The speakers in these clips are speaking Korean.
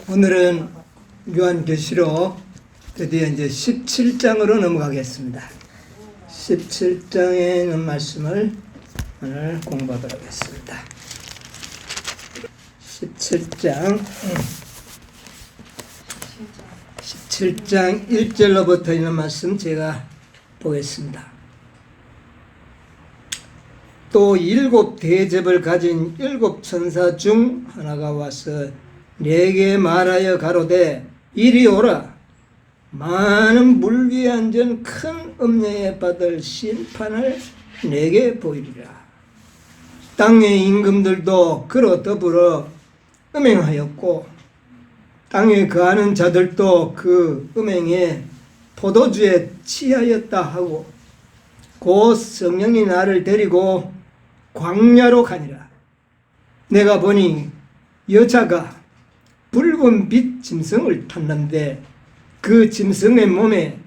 오늘은 요한계시록 드디어 이제 17장으로 넘어가겠습니다. 17장에 있는 말씀을 오늘 공부하도록 하겠습니다. 17장 1절로부터 있는 말씀 제가 보겠습니다. 또 7 대접을 가진 7 천사 중 하나가 와서 내게 말하여 가로되 이리 오라. 많은 물 위에 앉은 큰 음녀에 받을 심판을 내게 보이리라. 땅의 임금들도 그로 더불어 음행하였고 땅에 거하는 자들도 그 음행에 포도주에 취하였다 하고 곧 성령이 나를 데리고 광야로 가니라. 내가 보니 여자가 붉은 빛 짐승을 탔는데 그 짐승의 몸에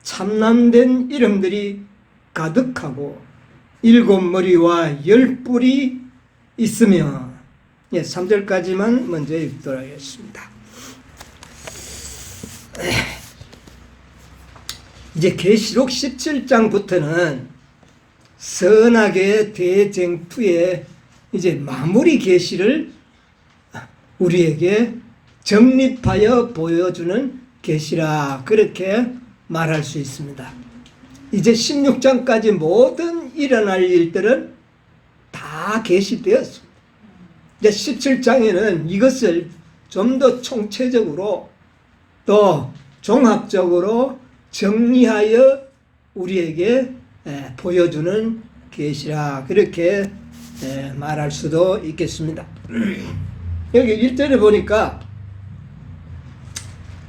참남된 이름들이 가득하고 7 머리와 10 뿔이 있으며 3절까지만 먼저 읽도록 하겠습니다. 이제 계시록 17장부터는 선악의 대쟁투의 이제 마무리 계시를 우리에게 정립하여 보여주는 계시라, 그렇게 말할 수 있습니다. 이제 16장까지 모든 일어날 일들은 다 계시되었습니다. 이제 17장에는 이것을 좀 더 총체적으로 또 종합적으로 정리하여 우리에게 보여주는 계시라, 그렇게 말할 수도 있겠습니다. 여기 1절에 보니까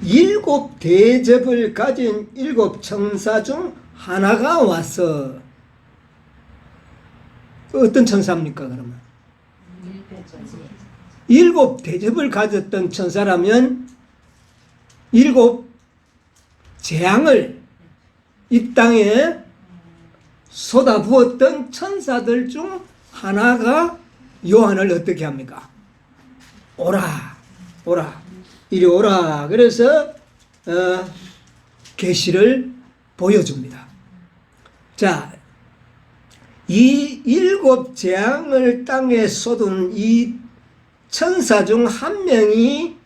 7 대접을 가진 7 천사 중 하나가 와서, 어떤 천사입니까 그러면? 7 대접을 가졌던 천사라면 7 재앙을 이 땅에 쏟아부었던 천사들 중 하나가 요한을 어떻게 합니까? 오라, 오라, 이리 오라. 그래서 계시를 보여줍니다. 자, 이 7 재앙을 땅에 쏟은 이 천사 중 한 명이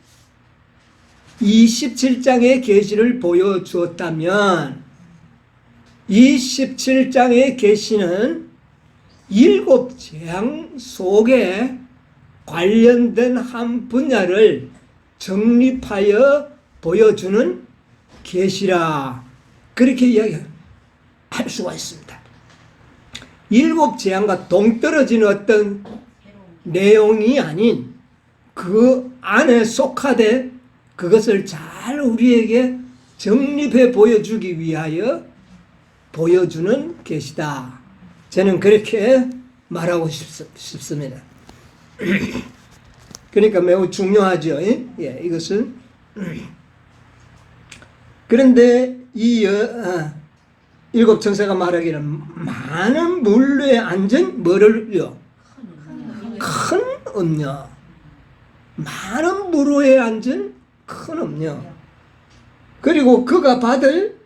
이 17장의 계시를 보여주었다면 이 17장의 계시는 7 재앙 속에 관련된 한 분야를 정립하여 보여주는 계시라, 그렇게 이야기할 수가 있습니다. 7 재앙과 동떨어지는 어떤 내용이 아닌 그 안에 속하되 그것을 잘 우리에게 정립해 보여주기 위하여 보여주는 계시다. 저는 그렇게 말하고 싶습니다. 그러니까 매우 중요하죠. 이것은. 그런데 이 7 천사가 말하기를 많은 물 위에 앉은 뭐를요? 큰 음녀. 많은 물 위에 앉은 큰 음녀. 그리고 그가 받을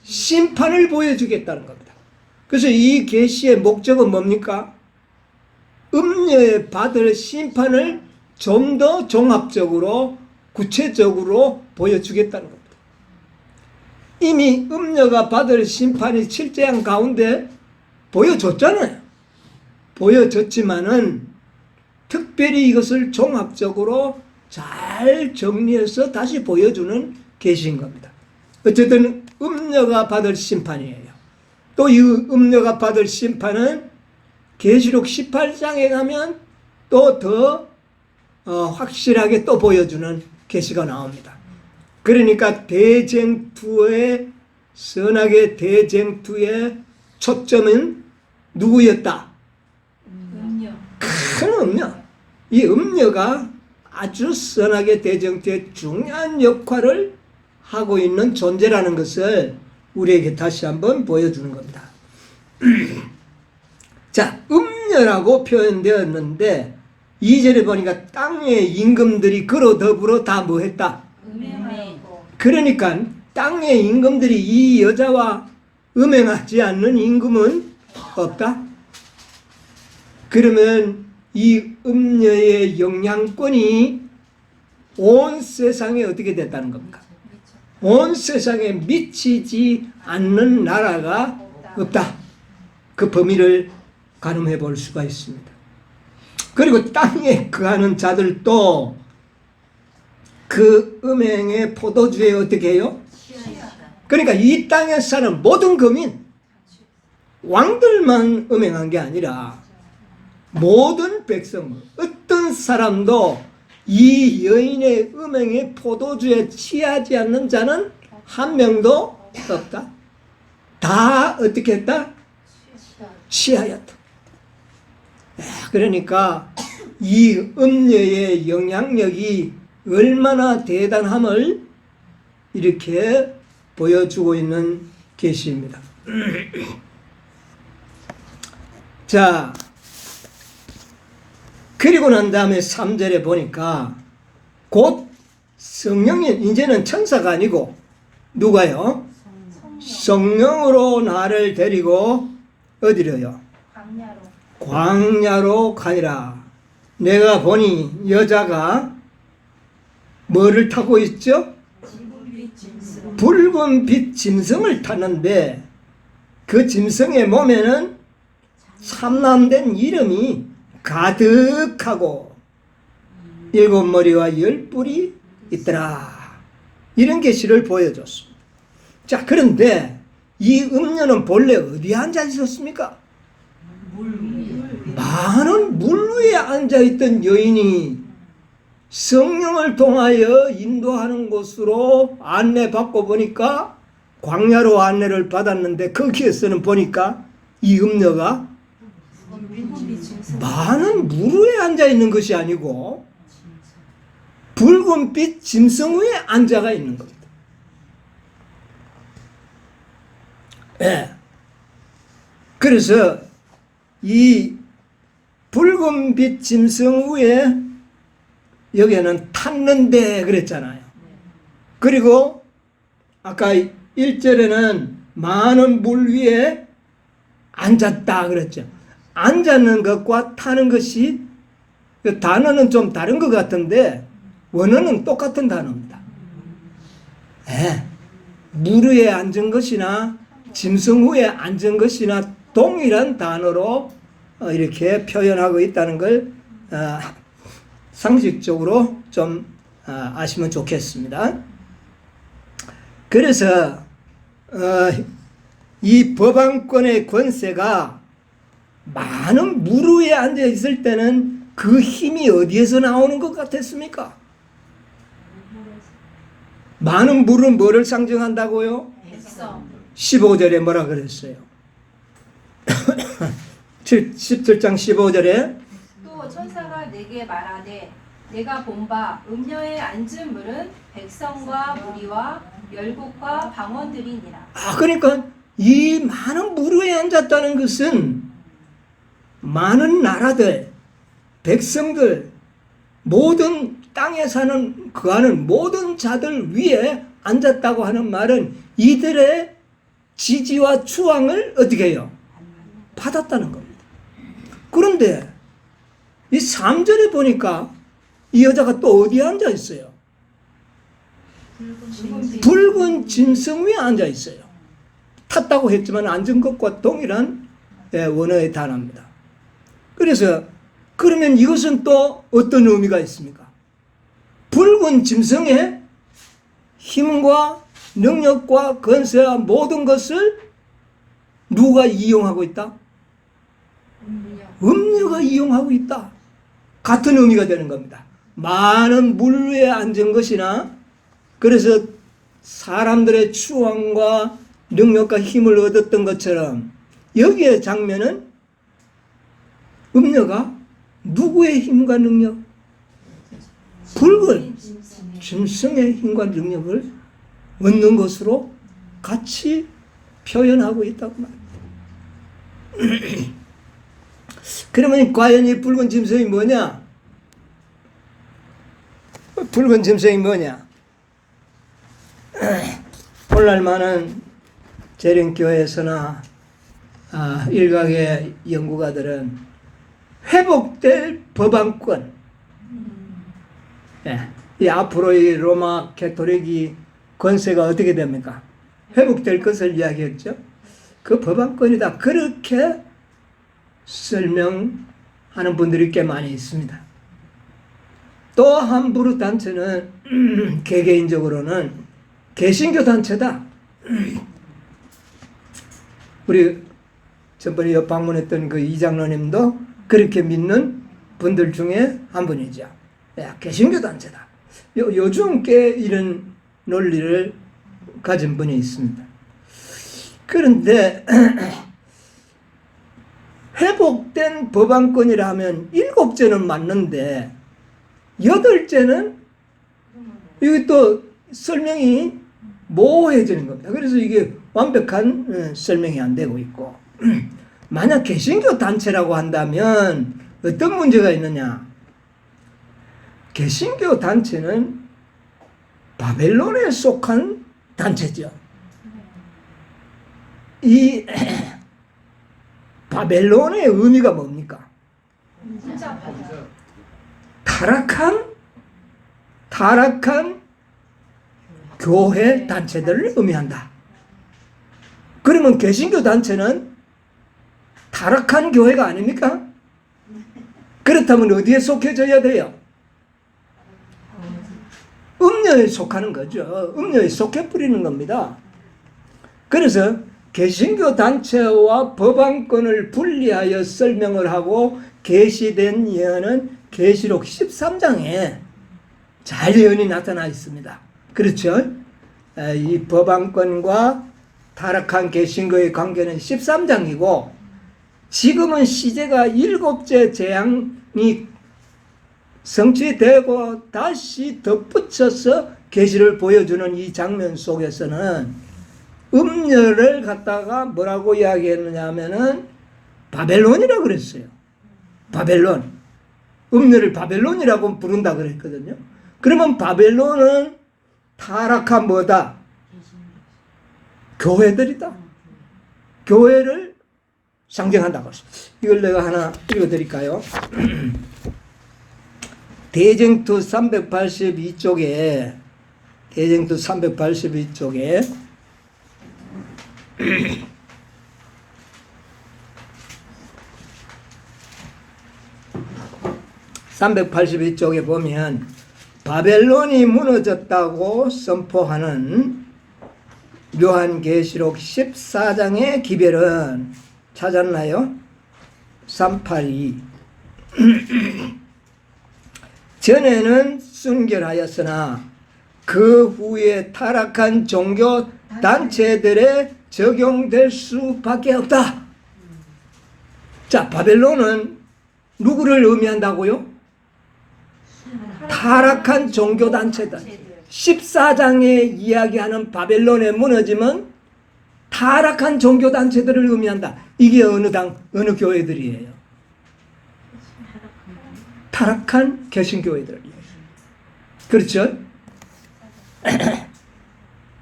심판을 보여주겠다는 겁니다. 그래서 이 계시의 목적은 뭡니까? 음녀에 받을 심판을 좀 더 종합적으로 구체적으로 보여주겠다는 겁니다. 이미 음녀가 받을 심판이 7재앙 가운데 보여줬잖아요. 보여줬지만은 특별히 이것을 종합적으로 잘 정리해서 다시 보여주는 계시인 겁니다. 어쨌든 음녀가 받을 심판이에요. 또 이 음녀가 받을 심판은 계시록 18장에 가면 또 더 확실하게 또 보여주는 계시가 나옵니다. 그러니까 대쟁투의, 선악의 대쟁투의 초점은 누구였다? 음녀. 큰 음녀. 이 음녀가 아주 선악의 대쟁투의 중요한 역할을 하고 있는 존재라는 것을 우리에게 다시 한번 보여주는 겁니다. 자, 음녀라고 표현되었는데 2절에 보니까 땅의 임금들이 그로 더불어 다 뭐 했다? 음행하고. 그러니까 땅의 임금들이 이 여자와 음행하지 않는 임금은 없다. 그러면 이 음녀의 영향권이 온 세상에 어떻게 됐다는 겁니까? 온 세상에 미치지 않는 나라가 없다. 그 범위를 가늠해 볼 수가 있습니다. 그리고 땅에 거하는 자들도 그 음행의 포도주에 어떻게 해요? 그러니까 이 땅에 사는 모든 거민, 왕들만 음행한 게 아니라 모든 백성, 어떤 사람도 이 여인의 음행의 포도주에 취하지 않는 자는 한 명도 없다. 다 어떻게 했다? 취하였다. 그러니까 이 음녀의 영향력이 얼마나 대단함을 이렇게 보여주고 있는 계시입니다. 자, 그리고 난 다음에 3절에 보니까 곧 성령이, 이제는 천사가 아니고 누가요? 성령으로 나를 데리고 어디로요? 광야로 가니라. 내가 보니 여자가 뭐를 타고 있죠? 붉은 빛 짐승을 탔는데 그 짐승의 몸에는 참남된 이름이 가득하고 7머리와 10뿔이 있더라. 이런 계시를 보여줬습니다. 자, 그런데 이 음녀는 본래 어디에 앉아 있었습니까? 많은 물 위에 앉아있던 여인이 성령을 통하여 인도하는 곳으로 안내받고 보니까 광야로 안내를 받았는데 거기에서는 보니까 이 음녀가 많은 물 위에 앉아있는 것이 아니고 붉은빛 짐승 위에 앉아가 있는 겁니다. 네. 그래서 이 붉은빛 짐승 위에 여기에는 탔는데 그랬잖아요. 그리고 아까 1절에는 많은 물 위에 앉았다 그랬죠. 앉는 것과 타는 것이 단어는 좀 다른 것 같은데 원어는 똑같은 단어입니다. 네. 물 위에 앉은 것이나 짐승 위에 앉은 것이나 동일한 단어로 이렇게 표현하고 있다는 걸 상식적으로 좀 아시면 좋겠습니다. 그래서 이 법안권의 권세가 많은 물 위에 앉아 있을 때는 그 힘이 어디에서 나오는 것 같았습니까? 많은 물은 뭐를 상징한다고요? 15절에 뭐라 그랬어요? 17장 15절에 또 천사가 내게 말하되 내가 본 바 음녀에 앉은 물은 백성과 무리와 열국과 방언들이니라. 그러니까 이 많은 물 위에 앉았다는 것은 많은 나라들, 백성들, 모든 땅에 사는 거하는 모든 자들 위에 앉았다고 하는 말은 이들의 지지와 추앙을 어떻게 해요? 받았다는 겁니다. 그런데 이 3절에 보니까 이 여자가 또 어디에 앉아 있어요? 붉은 짐승 위에 앉아 있어요. 탔다고 했지만 앉은 것과 동일한 원어의 단어입니다. 그래서 그러면 이것은 또 어떤 의미가 있습니까? 붉은 짐승의 힘과 능력과 권세와 모든 것을 누가 이용하고 있다? 음녀가 이용하고 있다. 같은 의미가 되는 겁니다. 많은 물 위에 앉은 것이나 그래서 사람들의 추앙과 능력과 힘을 얻었던 것처럼 여기에 장면은 음녀가 누구의 힘과 능력? 붉은 짐승의 힘과 능력을 얻는 것으로 같이 표현하고 있다고 말합니다. 그러면 과연 이 붉은 짐승이 뭐냐? 붉은 짐승이 뭐냐? 오늘날 많은 재림교회에서나 일각의 연구가들은 회복될 법안권, 이 앞으로 이 로마 가톨릭이 권세가 어떻게 됩니까? 회복될 것을 이야기했죠. 그 법안권이다. 그렇게 설명하는 분들이 꽤 많이 있습니다. 또 한 부류 단체는 개개인적으로는 개신교 단체다. 우리 전번에 방문했던 그 이장로님도 그렇게 믿는 분들 중에 한 분이죠. 개신교 단체다. 요즘 꽤 이런 논리를 가진 분이 있습니다. 그런데 회복된 법안권이라 하면 7제는 맞는데 8제는 이게 또 설명이 모호해지는 겁니다. 그래서 이게 완벽한 설명이 안 되고 있고, 만약 개신교 단체라고 한다면 어떤 문제가 있느냐? 개신교 단체는 바벨론에 속한 단체죠. 이 바벨론의 의미가 뭡니까? 타락한 교회 단체들을 의미한다. 그러면 개신교 단체는 타락한 교회가 아닙니까? 그렇다면 어디에 속해져야 돼요? 음녀에 속하는 거죠. 음녀에 속해 뿌리는 겁니다. 그래서 개신교 단체와 법안권을 분리하여 설명을 하고 계시된 예언은 계시록 13장에 잘 예언이 나타나 있습니다. 그렇죠? 이 법안권과 타락한 개신교의 관계는 13장이고 지금은 시제가 7째 재앙이 성취되고 다시 덧붙여서 계시를 보여주는 이 장면 속에서는 음녀를 갖다가 뭐라고 이야기했느냐 하면은 바벨론이라고 그랬어요. 바벨론. 음녀를 바벨론이라고 부른다 그랬거든요. 그러면 바벨론은 타락한 뭐다? 교회들이다. 교회를 상징한다고 했어요. 이걸 내가 하나 읽어드릴까요? 대쟁투 382쪽에 대쟁투 382쪽에 382쪽에 보면 바벨론이 무너졌다고 선포하는 요한계시록 14장의 기별은 찾았나요? 382 전에는 순결하였으나 그 후에 타락한 종교 단체들에 적용될 수밖에 없다. 자, 바벨론은 누구를 의미한다고요? 타락한 종교 단체다. 14장에 이야기하는 바벨론의 무너짐은 타락한 종교 단체들을 의미한다. 이게 어느 교회들이에요? 타락한 개신교회들이에요. 그렇죠?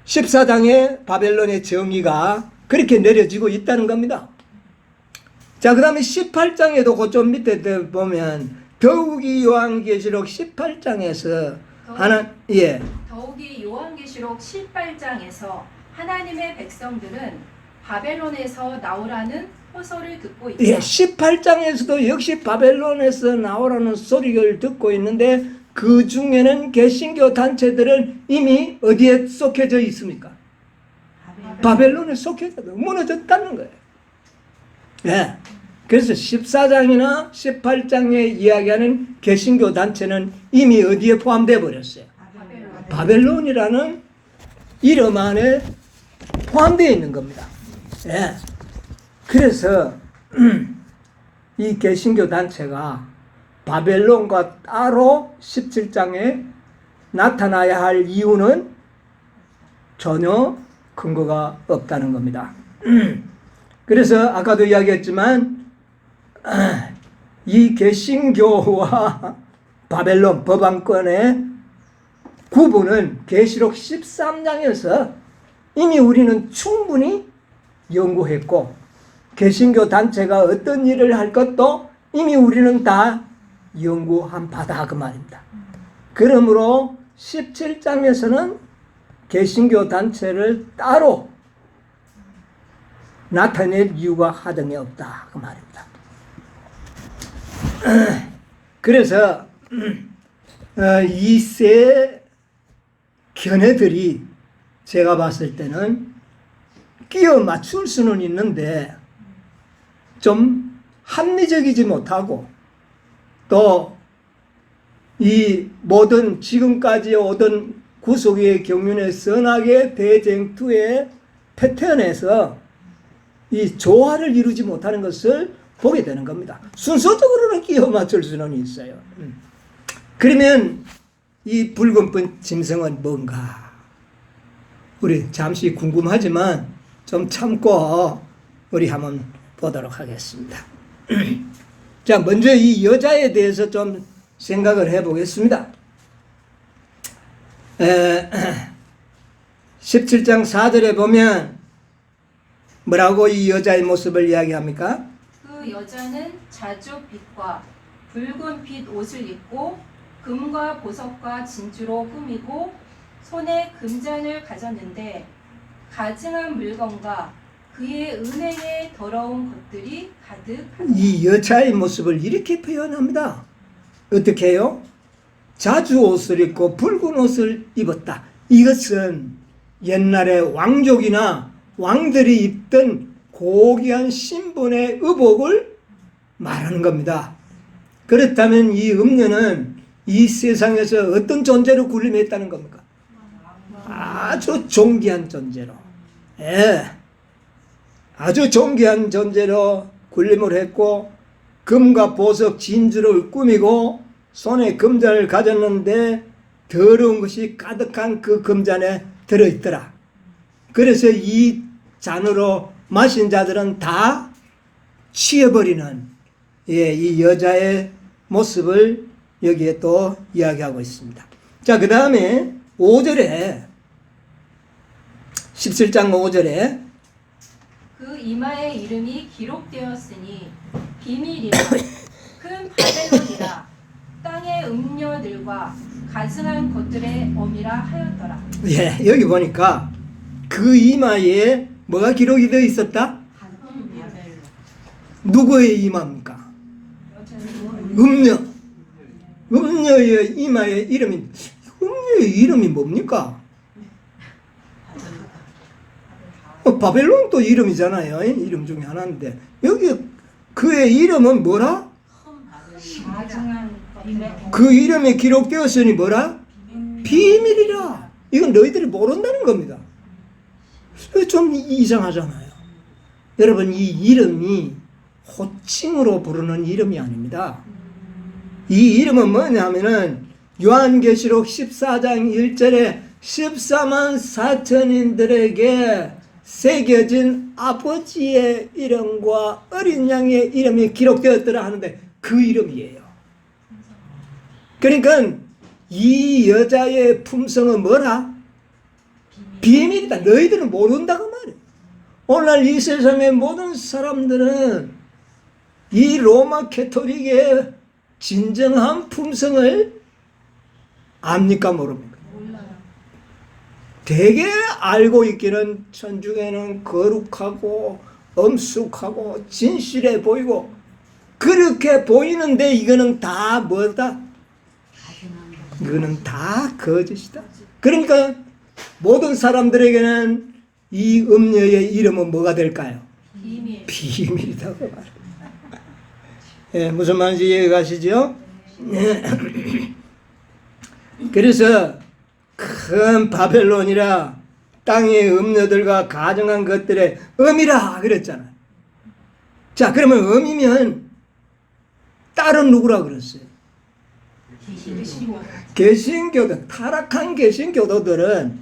14장에 바벨론의 정의가 그렇게 내려지고 있다는 겁니다. 자, 그 다음에 18장에도 그쪽 밑에 보면 더욱이 요한계시록 18장에서 더욱이 요한계시록 18장에서 하나님의 백성들은 바벨론에서 나오라는 호소를 듣고 있다. 18장에서도 역시 바벨론에서 나오라는 소리를 듣고 있는데 그 중에는 개신교 단체들은 이미 어디에 속해져 있습니까? 바벨론에 속해져 무너졌다는 거예요. 네. 그래서 14장이나 18장에 이야기하는 개신교 단체는 이미 어디에 포함되어 버렸어요? 바벨론이라는 이름 안에 포함되어 있는 겁니다. 네. 그래서 이 개신교 단체가 바벨론과 따로 17장에 나타나야 할 이유는 전혀 근거가 없다는 겁니다. 그래서 아까도 이야기했지만 이 개신교와 바벨론 법안권의 구분은 계시록 13장에서 이미 우리는 충분히 연구했고 개신교 단체가 어떤 일을 할 것도 이미 우리는 다 연구한 바다 그 말입니다. 그러므로 17장에서는 개신교 단체를 따로 나타낼 이유가 하등에 없다 그 말입니다. 그래서 이 세 견해들이 제가 봤을 때는 끼워 맞출 수는 있는데 좀 합리적이지 못하고 또 이 모든 지금까지 오던 구속의 경륜의 선악의 대쟁투의 패턴에서 이 조화를 이루지 못하는 것을 보게 되는 겁니다. 순서적으로는 끼워 맞출 수는 있어요. 그러면 이 붉은빛 짐승은 뭔가? 우리 잠시 궁금하지만 좀 참고 우리 한번 보도록 하겠습니다. 자, 먼저 이 여자에 대해서 좀 생각을 해보겠습니다. 17장 4절에 보면 뭐라고 이 여자의 모습을 이야기합니까? 그 여자는 자줏빛과 붉은 빛 옷을 입고 금과 보석과 진주로 꾸미고 손에 금잔을 가졌는데 가증한 물건과 그의 은행에 더러운 것들이 가득하다. 이 여자의 모습을 이렇게 표현합니다. 어떻게 해요? 자주 옷을 입고 붉은 옷을 입었다. 이것은 옛날에 왕족이나 왕들이 입던 고귀한 신분의 의복을 말하는 겁니다. 그렇다면 이 음녀는 이 세상에서 어떤 존재로 군림했다는 겁니까? 아주 존귀한 존재로. 예. 아주 존귀한 존재로 군림을 했고 금과 보석 진주를 꾸미고 손에 금잔을 가졌는데 더러운 것이 가득한 그 금잔에 들어있더라. 그래서 이 잔으로 마신 자들은 다 취해버리는 이 여자의 모습을 여기에 또 이야기하고 있습니다. 자, 그 다음에 5절에 17장 5절에 그 이마에 이름이 기록되었으니 비밀이라 큰 바벨론이라 땅의 음녀들과 가증한 것들의 어미라 하였더라. 예, 여기 보니까 그 이마에 뭐가 기록이 되어 있었다? 누구의 이마입니까? 음녀. 음녀의 이마에 이름이, 음녀의 이름이 뭡니까? 바벨론도 이름이잖아요. 이름 중에 하나인데 여기 그의 이름은 뭐라? 그 이름이 기록되었으니 뭐라? 비밀이라. 이건 너희들이 모른다는 겁니다. 좀 이상하잖아요. 여러분, 이 이름이 호칭으로 부르는 이름이 아닙니다. 이 이름은 뭐냐면은 요한계시록 14장 1절에 14만 4천인들에게 새겨진 아버지의 이름과 어린 양의 이름이 기록되었더라 하는데 그 이름이에요. 그러니까 이 여자의 품성은 뭐라? 비밀이다. 너희들은 모른다고 말이에요. 오늘날 이 세상의 모든 사람들은 이 로마 캐토릭의 진정한 품성을 압니까 모릅니까? 되게 알고 있기는 천중에는 거룩하고 엄숙하고 진실해 보이고 그렇게 보이는데 이거는 다 뭐다? 이거는 다 거짓이다. 그러니까 모든 사람들에게는 이 음녀의 이름은 뭐가 될까요? 비밀이다. 그 말. 예, 무슨 말인지 이해가 가시죠? 예. 그래서 큰 바벨론이라 땅의 음녀들과 가증한 것들의 음이라 그랬잖아요. 자, 그러면 음이면 딸은 누구라 그랬어요? 개신교도, 타락한 개신교도들은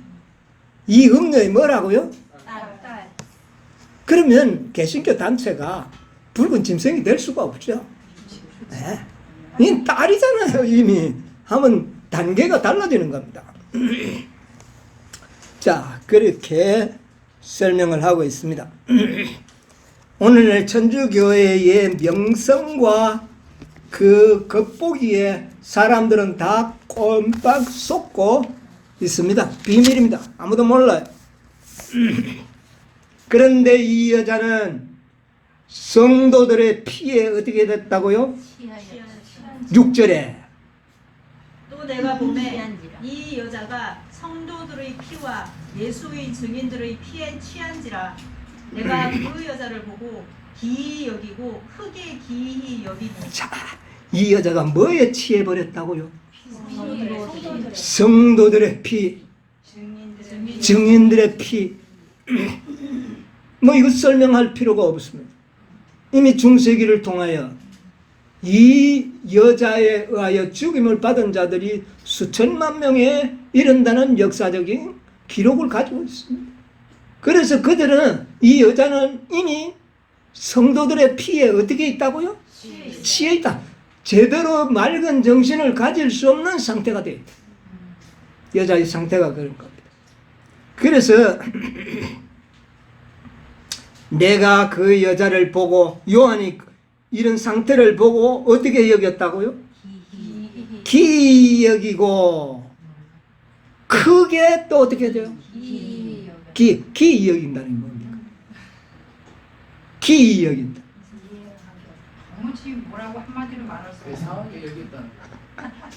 이 음녀의 뭐라고요? 딸. 그러면 개신교 단체가 붉은 짐승이 될 수가 없죠. 네. 이 딸이잖아요. 이미 하면 단계가 달라지는 겁니다. 자, 그렇게 설명을 하고 있습니다. 오늘날 천주교회의 명성과 그 겉보기에 사람들은 다 꼼빡 속고 있습니다. 비밀입니다. 아무도 몰라요. 그런데 이 여자는 성도들의 피에 어떻게 됐다고요? 6절에 또 내가 보매 이 여자가 성도들의 피와 예수의 증인들의 피에 취한지라 내가 그 여자를 보고 기이 여기고 크게 기이 여기니. 자, 이 여자가 뭐에 취해버렸다고요? 성도들의 피, 증인들의 피. 뭐 이거 설명할 필요가 없습니다. 이미 중세기를 통하여 이 여자에 의하여 죽임을 받은 자들이 수천만 명에 이른다는 역사적인 기록을 가지고 있습니다. 그래서 그들은 이 여자는 이미 성도들의 피에 어떻게 있다고요? 취해 있다. 제대로 맑은 정신을 가질 수 없는 상태가 돼 있다. 여자의 상태가 그런 겁니다. 그래서 내가 그 여자를 보고 요한이 이런 상태를 보고 어떻게 여겼다고요? 기이 여기고 크게 또 어떻게 돼요? 기이 여긴다는 겁니까? 기이 여긴다. 도무지 뭐라고 한마디로 말할 수 없어.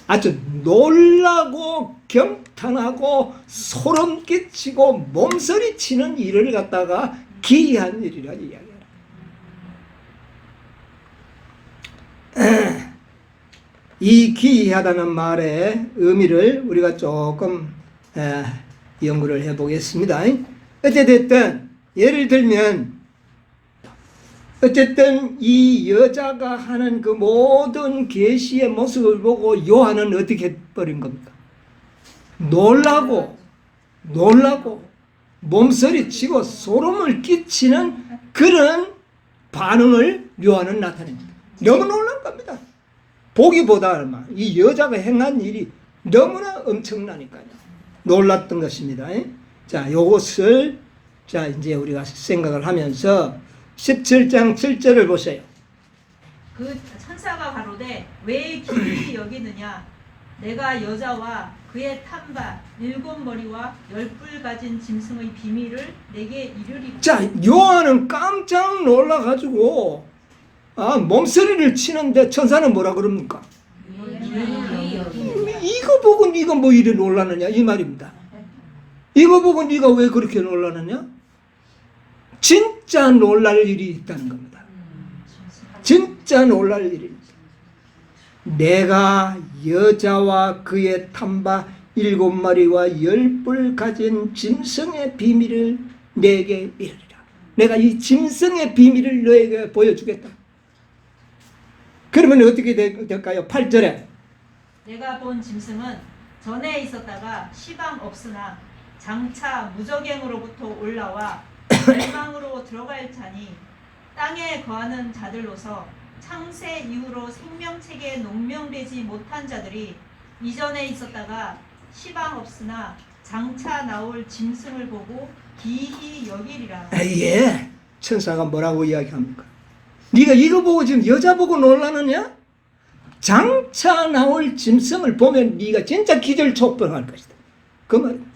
아주 놀라고 경탄하고 소름 끼치고 몸서리치는 일을 갖다가 기이한 일이라 이야기해요. 이 기이하다는 말의 의미를 우리가 조금 연구를 해보겠습니다. 어쨌든 예를 들면 어쨌든 이 여자가 하는 그 모든 계시의 모습을 보고 요한은 어떻게 해버린 겁니까? 놀라고 몸서리치고 소름을 끼치는 그런 반응을 요한은 나타냅니다. 너무 놀란 겁니다. 보기보다 이 여자가 행한 일이 너무나 엄청나니까요. 놀랐던 것입니다. 자, 요것을 자 이제 우리가 생각을 하면서 17장 7절을 보세요. 그 천사가 가로되 왜 기이 여기느냐 내가 여자와 그의 탐바 7머리와 10뿔 가진 짐승의 비밀을 내게 이르리고. 자, 요한은 깜짝 놀라가지고 몸서리를 치는데 천사는 뭐라 그럽니까? 이거 보고 네가 뭐 이래 놀라느냐 이 말입니다. 이거 보고 네가 왜 그렇게 놀라느냐? 진짜 놀랄 일이 있다는 겁니다. 진짜 놀랄 일이 있다. 내가 여자와 그의 탐바 7마리와 10뿔 가진 짐승의 비밀을 내게 이르리라. 내가 이 짐승의 비밀을 너에게 보여주겠다. 그러면 어떻게 될까요? 8절에 내가 본 짐승은 전에 있었다가 시방 없으나 장차 무적행으로부터 올라와 멸망으로 들어갈 자니 땅에 거하는 자들로서 창세 이후로 생명책에 농명되지 못한 자들이 이전에 있었다가 시방 없으나 장차 나올 짐승을 보고 기이 여기리라. 예, 천사가 뭐라고 이야기합니까? 네가 이거 보고 지금 여자 보고 놀라느냐? 장차 나올 짐승을 보면 네가 진짜 기절촉병할 것이다. 그 말입니다.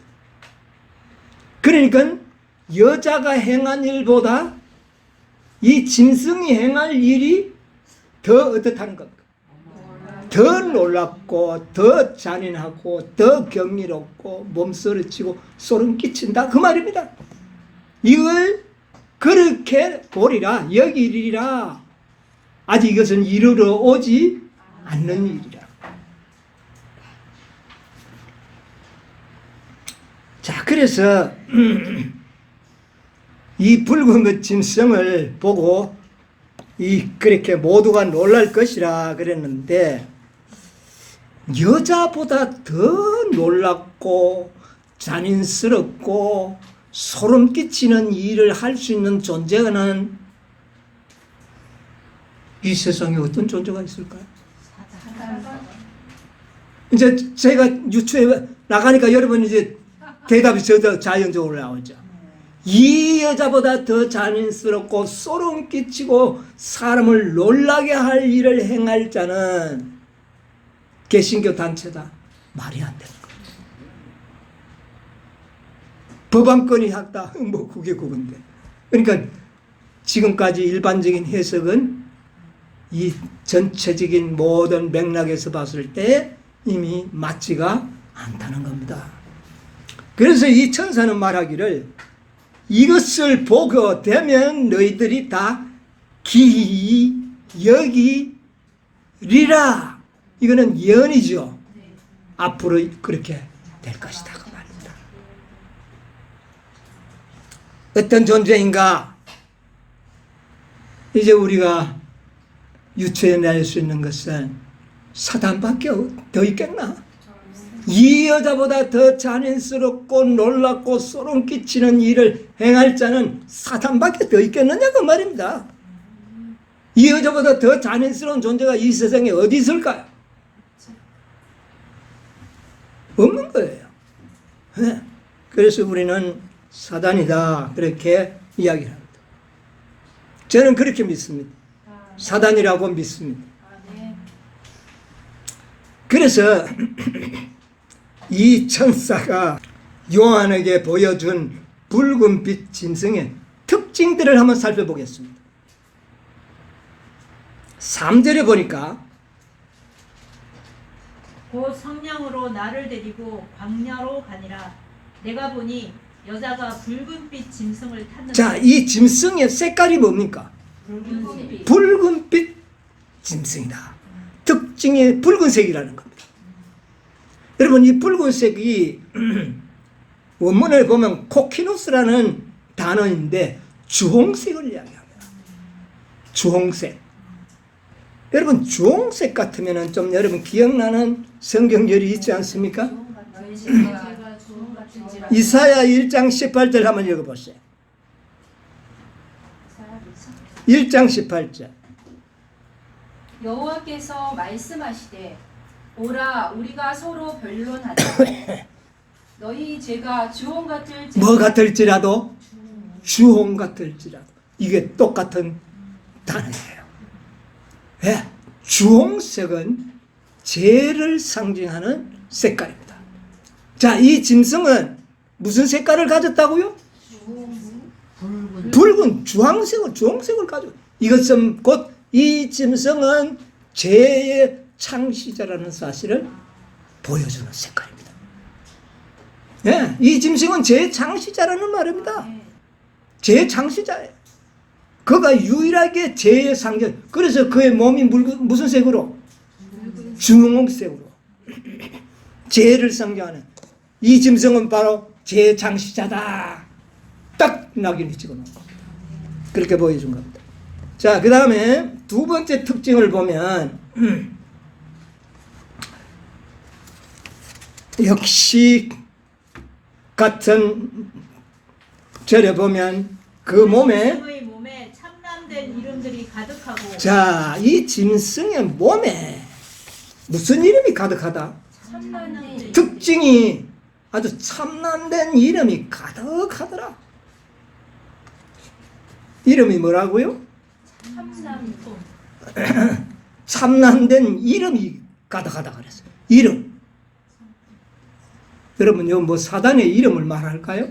그러니까 여자가 행한 일보다 이 짐승이 행할 일이 더 어떻다는 겁니까? 더 놀랍고 더 잔인하고 더 경이롭고 몸서리치고 소름 끼친다 그 말입니다. 이걸 그렇게 보리라 여기리라. 아직 이것은 이르러 오지 않는 일이라. 자, 그래서 이 붉은 그 짐승을 보고 그렇게 모두가 놀랄 것이라 그랬는데 여자보다 더 놀랍고 잔인스럽고 소름 끼치는 일을 할 수 있는 존재는 이 세상에 어떤 존재가 있을까요? 이제 제가 유추해 나가니까 여러분 이제 대답이 저 자연적으로 나오죠. 이 여자보다 더 잔인스럽고 소름 끼치고 사람을 놀라게 할 일을 행할 자는 개신교 단체다. 말이 안 되는 거예요. 법안권이 학다. 뭐 그게 그건데. 그러니까 지금까지 일반적인 해석은 이 전체적인 모든 맥락에서 봤을 때 이미 맞지가 않다는 겁니다. 그래서 이 천사는 말하기를 이것을 보게 되면 너희들이 다 기이 여기리라. 이거는 예언이죠. 앞으로 그렇게 될 것이다 그 말입니다. 어떤 존재인가? 이제 우리가 유추해낼 수 있는 것은 사단밖에 더 있겠나? 이 여자보다 더 잔인스럽고 놀랍고 소름 끼치는 일을 행할 자는 사단밖에 더 있겠느냐 그 말입니다. 이 여자보다 더 잔인스러운 존재가 이 세상에 어디 있을까요? 없는 거예요. 네. 그래서 우리는 사단이다 그렇게 이야기를 합니다. 저는 그렇게 믿습니다. 사단이라고 믿습니다. 그래서 이 천사가 요한에게 보여준 붉은빛 짐승의 특징들을 한번 살펴보겠습니다. 3절에 보니까 곧 성령으로 나를 데리고 광야로 가니라. 내가 보니 여자가 붉은빛 짐승을 탔는데. 자, 이 짐승의 색깔이 뭡니까? 붉은빛. 붉은빛 짐승이다. 특징이 붉은색이라는 겁니다. 여러분 이 붉은색이 원문을 보면 코키누스라는 단어인데 주홍색을 이야기합니다. 주홍색. 여러분 주홍색 같으면 좀 여러분 기억나는 성경절이 있지 않습니까? 제가 좋은 같은지라. 이사야 1장 18절 한번 읽어보세요. 1장 18절. 여호와께서 말씀하시되 오라 우리가 서로 변론하자. 너희 죄가 주홍 같을지 뭐 같을지라도 주홍 같을지라도 이게 똑같은 단어예요. 예, 주홍색은 죄를 상징하는 색깔입니다. 자, 이 짐승은 무슨 색깔을 가졌다고요? 붉은 주홍색을 가지고 이것은 곧 이 짐승은 죄의 창시자라는 사실을 보여주는 색깔입니다. 예, 이 짐승은 죄의 창시자라는 말입니다. 죄의 창시자예요. 그가 유일하게 죄의 상징. 그래서 그의 몸이 무슨 색으로? 주홍색으로. 죄를 상징하는 이 짐승은 바로 죄의 창시자다. 딱 낙인이 찍어놓은 겁니다. 그렇게 보여준 겁니다. 자, 그 다음에 두 번째 특징을 보면 역시 같은 절에 보면 그 몸에 짐승의 몸에 참남된 이름들이 가득하고. 자, 이 짐승의 몸에 무슨 이름이 가득하다? 참나는 특징이 아주 참남된 이름이 가득하더라. 이름이 뭐라고요? 참남통. 참남된 이름이 가득하다 그랬어요. 이름. 여러분, 요 뭐 사단의 이름을 말할까요?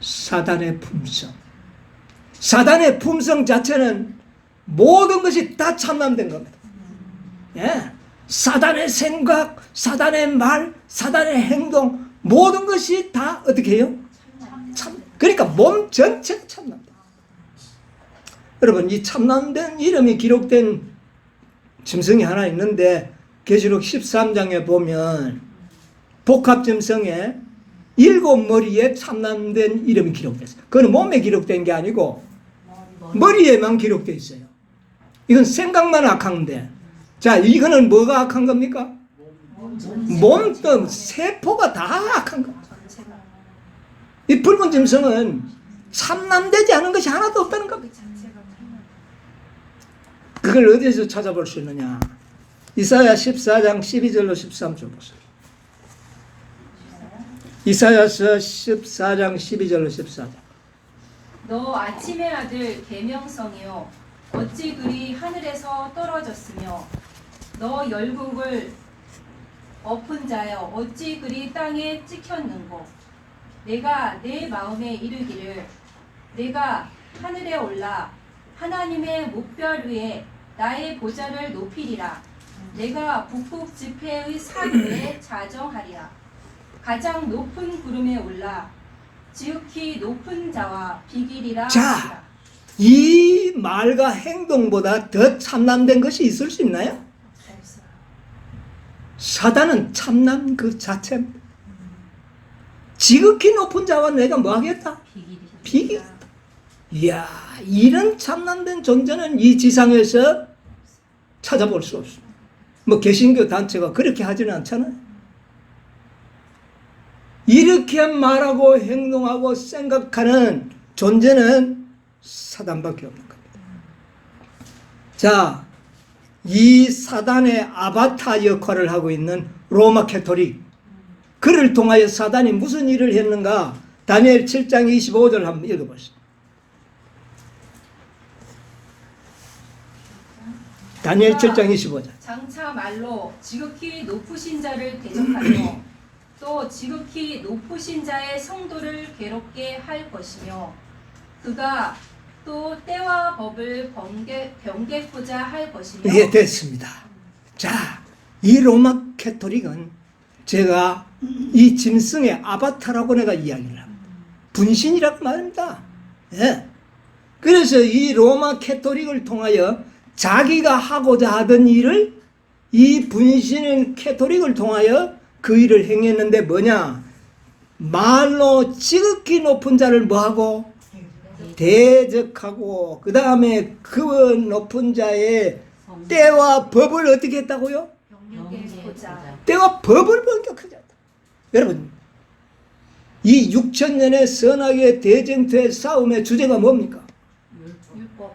사단의 품성. 사단의 품성 자체는 모든 것이 다 참남된 겁니다. 예. 사단의 생각, 사단의 말, 사단의 행동, 모든 것이 다 어떻게 해요? 참. 그러니까 몸 전체가 참남다. 여러분, 이 참남된 이름이 기록된 짐승이 하나 있는데 계시록 13장에 보면 복합짐승에 7머리에 참남된 이름이 기록됐어요. 그건 몸에 기록된 게 아니고 머리에만 기록되어 있어요. 이건 생각만 악한데, 자, 이거는 뭐가 악한 겁니까? 몸도 세포가 다 악한 겁니다. 이 붉은 짐승은 참남되지 않은 것이 하나도 없다는 겁니다. 그걸 어디에서 찾아볼 수 있느냐? 이사야 14장 12절로 13절 보세요. 이사야서 14장 12절로 14절. 너 아침의 아들 계명성이요 어찌 그리 하늘에서 떨어졌으며 너 열국을 엎은 자여 어찌 그리 땅에 찍혔는고 내가 내 마음에 이르기를 내가 하늘에 올라 하나님의 목별 위에 나의 보좌를 높이리라 내가 북극 지폐의 산 위에 자정하리라 가장 높은 구름에 올라 지극히 높은 자와 비기리라 자. 하리라. 이 말과 행동보다 더 참남된 것이 있을 수 있나요? 사단은 참남 그 자체입니다. 지극히 높은 자와 내가 뭐 하겠다? 비기겠다. 이야, 이런 참남된 존재는 이 지상에서 찾아볼 수 없습니다. 뭐 개신교 단체가 그렇게 하지는 않잖아요. 이렇게 말하고 행동하고 생각하는 존재는 사단밖에 없는 겁니다. 자, 이 사단의 아바타 역할을 하고 있는 로마 캐토릭, 그를 통하여 사단이 무슨 일을 했는가? 다니엘 7장 25절 한번 읽어보시죠. 다니엘 7장 25절. 장차 말로 지극히 높으신 자를 대적하며 또 지극히 높으신 자의 성도를 괴롭게 할 것이며 그가 또 때와 법을 변개코자 할 것이며 예, 됐습니다. 자, 이 로마 캐토릭은 제가 이 짐승의 아바타라고 내가 이야기를 합니다. 분신이라고 말합니다. 예. 그래서 이 로마 캐토릭을 통하여 자기가 하고자 하던 일을 이 분신인 캐토릭을 통하여 그 일을 행했는데 뭐냐? 말로 지극히 높은 자를 뭐하고? 대적하고 그 다음에 그 높은 자의 때와 법을 어떻게 했다고요? 변개코자 때와 법을 변경하자. 여러분, 이 6,000년의 선악의 대쟁투의 싸움의 주제가 뭡니까?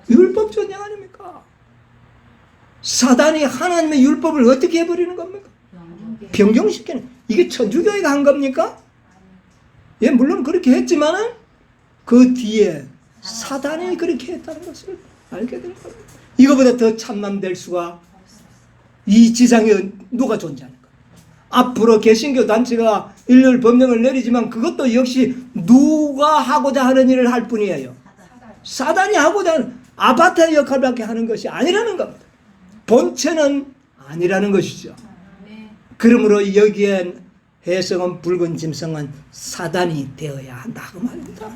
율법 전쟁 아닙니까? 사단이 하나님의 율법을 어떻게 해버리는 겁니까? 변경시키는. 이게 천주교회가 한 겁니까? 예, 물론 그렇게 했지만은 그 뒤에 사단이 그렇게 했다는 것을 알게 될 겁니다. 이거보다 더 참남될 수가 이 지상에 누가 존재하는 거예요. 앞으로 개신교 단체가 일률 법령을 내리지만 그것도 역시 누가 하고자 하는 일을 할 뿐이에요. 사단이 하고자 하는 아바타 역할밖에 하는 것이 아니라는 겁니다. 본체는 아니라는 것이죠. 그러므로 여기에 해석은 붉은 짐승은 사단이 되어야 한다 그 말입니다.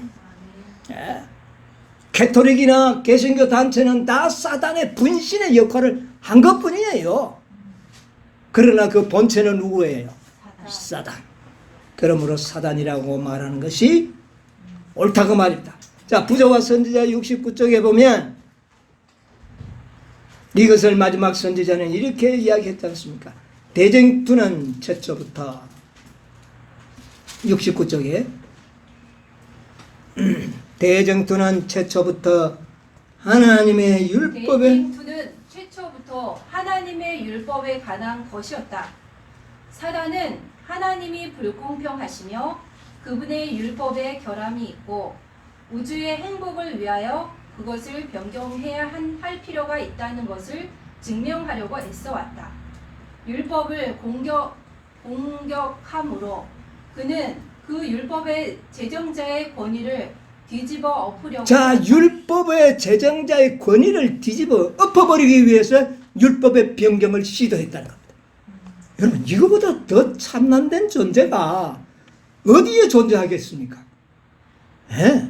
예. 캐토릭이나 개신교 단체는 다 사단의 분신의 역할을 한 것뿐이에요. 그러나 그 본체는 누구예요? 사단. 그러므로 사단이라고 말하는 것이 옳다 그 말입니다. 자, 부조와 선지자 69쪽에 보면 이것을 마지막 선지자는 이렇게 이야기했지 않습니까? 대쟁투는 최초부터 69쪽에 대쟁투는 최초부터 하나님의 율법에 대쟁투는 최초부터 하나님의 율법에 관한 것이었다. 사단은 하나님이 불공평하시며 그분의 율법에 결함이 있고 우주의 행복을 위하여 그것을 변경해야 할 필요가 있다는 것을 증명하려고 애써왔다. 율법을 공격함으로 그는 그 율법의 제정자의 권위를 뒤집어 엎으려고 자, 율법의 제정자의 권위를 뒤집어 엎어버리기 위해서 율법의 변경을 시도했다는 겁니다. 여러분, 이거보다 더 참남된 존재가 어디에 존재하겠습니까? 예?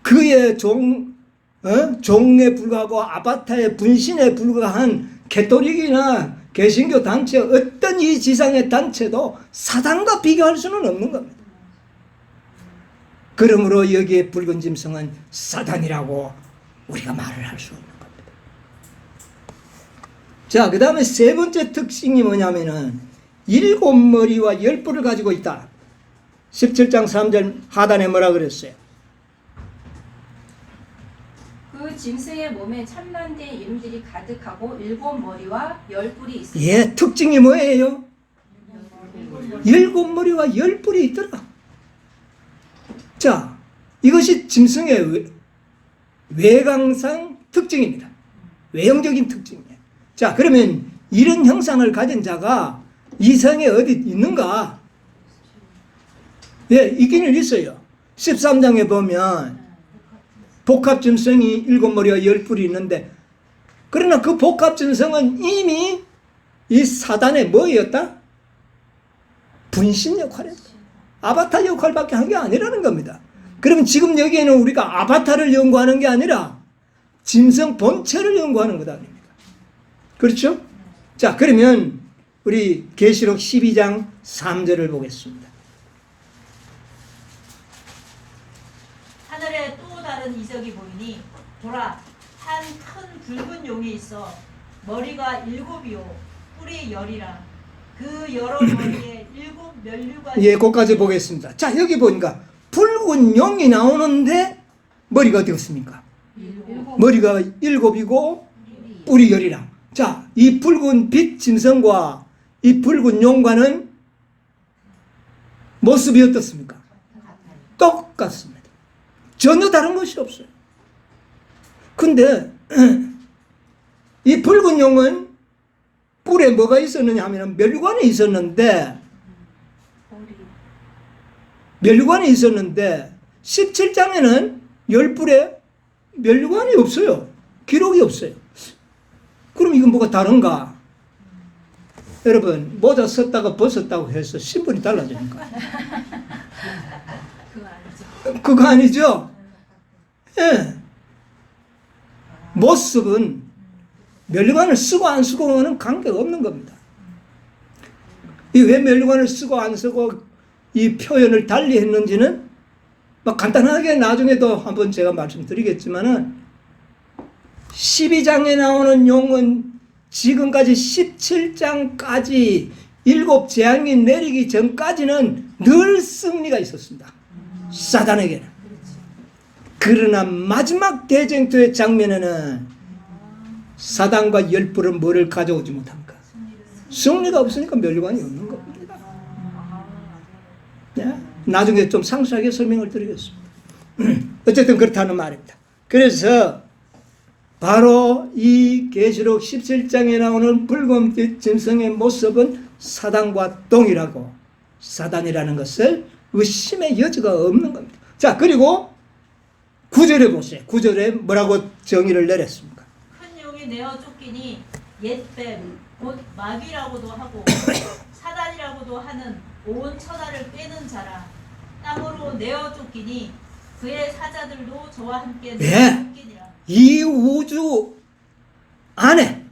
그의 종에 불과하고 아바타의 분신에 불과한 캐토릭이나 개신교 단체 어떤 이 지상의 단체도 사단과 비교할 수는 없는 겁니다. 그러므로 여기에 붉은 짐승은 사단이라고 우리가 말을 할 수 없는 겁니다. 자, 그 다음에 세 번째 특징이 뭐냐면은 7머리와 10뿔을 가지고 있다. 17장 3절 하단에 뭐라 그랬어요? 그 짐승의 몸에 참란된 이름들이 가득하고 7머리와 10뿔이 있습니다. 예, 특징이 뭐예요? 7머리와 10뿔이 있더라. 자, 이것이 짐승의 외관상 특징입니다. 외형적인 특징이에요. 자, 그러면 이런 형상을 가진 자가 이성에 어디 있는가? 예, 있기는 있어요. 13장에 보면 복합짐승이 7머리와 10뿔이 있는데, 그러나 그 복합짐승은 이미 이 사단의 뭐였다? 분신 역할이었다. 아바타 역할밖에 한 게 아니라는 겁니다. 그러면 지금 여기에는 우리가 아바타를 연구하는 게 아니라 짐승 본체를 연구하는 것 아닙니까? 그렇죠? 자, 그러면 우리 계시록 12장 3절을 보겠습니다. 하늘에 또 다른 이적이 보이니 보라, 한 큰 붉은 용이 있어 머리가 7이요 뿔이 10이라. 그 여러 머리에 7 면류관이. 예, 거기까지 보겠습니다. 자, 여기 보니까 붉은 용이 나오는데 머리가 어디 없습니까? 머리가 7이고 뿔이 10이라. 자, 이 붉은 빛 짐승과 이 붉은 용과는 모습이 어떻습니까? 똑같습니다. 전혀 다른 것이 없어요. 근데 이 붉은 용은 뿔에 뭐가 있었느냐 하면 멸류관이 있었는데 17장에는 10뿔에 멸류관이 없어요. 기록이 없어요. 그럼 이건 뭐가 다른가? 여러분, 모자 썼다가 벗었다고 해서 신분이 달라집니까? 그거 아니죠? 예. 모습은 멸류관을 쓰고 안 쓰고는 관계가 없는 겁니다. 이 왜 멸류관을 쓰고 안 쓰고 이 표현을 달리 했는지는 막 간단하게 나중에도 한번 제가 말씀드리겠지만은 12장에 나오는 용은 지금까지 17장까지 7재앙이 내리기 전까지는 늘 승리가 있었습니다. 사단에게는. 그러나 마지막 대쟁투의 장면에는 사단과 10뿔은 뭐를 가져오지 못합니까? 승리가 없으니까 멸류관이 없는 겁니다. 네? 나중에 좀 상세하게 설명을 드리겠습니다. 어쨌든 그렇다는 말입니다. 그래서 바로 이 계시록 17장에 나오는 붉은 빛 짐승의 모습은 사단과 동일하고 사단이라는 것을 의심의 여지가 없는 겁니다. 자, 그리고 9절에 보세요. 9절에 뭐라고 정의를 내렸습니까? 큰 용이 내어 쫓기니 옛뱀 곧 마귀라고도 하고 사단이라고도 하는 온 천하를 꿰는 자라. 땅으로 내어 쫓기니 그의 사자들도 저와 함께 내어 쫓기니라. 이 우주 안에